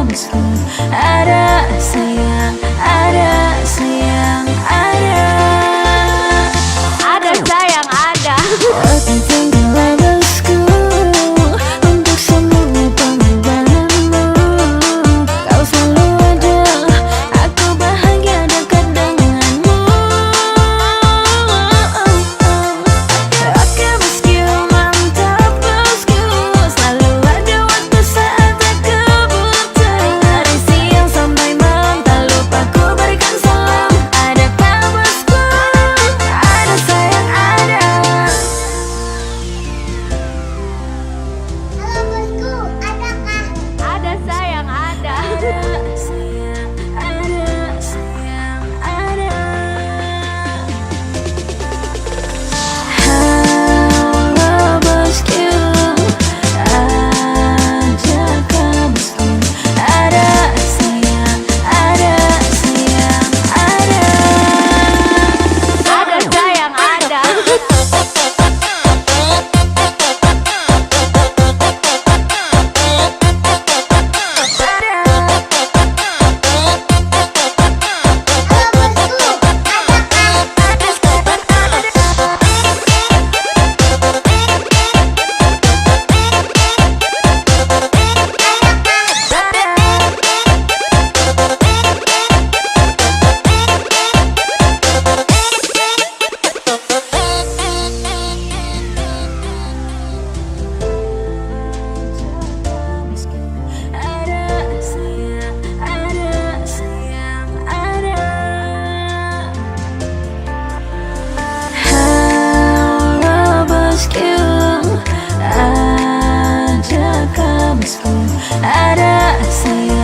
mesra. Ada sayang, ada sayang, ada sayang, ada. Aku tinggal bosku untuk semua pengorbananmu. Kau selalu ada, aku bahagia dekat denganmu. Oke bosku, mantap bosku, selalu ada waktu saat aku butuh. Dari siang sampai malam tak lupa ku berikan salam. Adakah bosku? Ada sayang, ada. Halo bosku, adakah? Ada sayang, ada. Ada sayang, ada sayang, ada. Halo bosku, adakah bosku? Ada sayang, ada sayang, ada. Ada sayang, ada. Halo bosku, adakah? Ada sayang, ada sayang, ada. Halo bosku, adakah bosku? Ada sayang.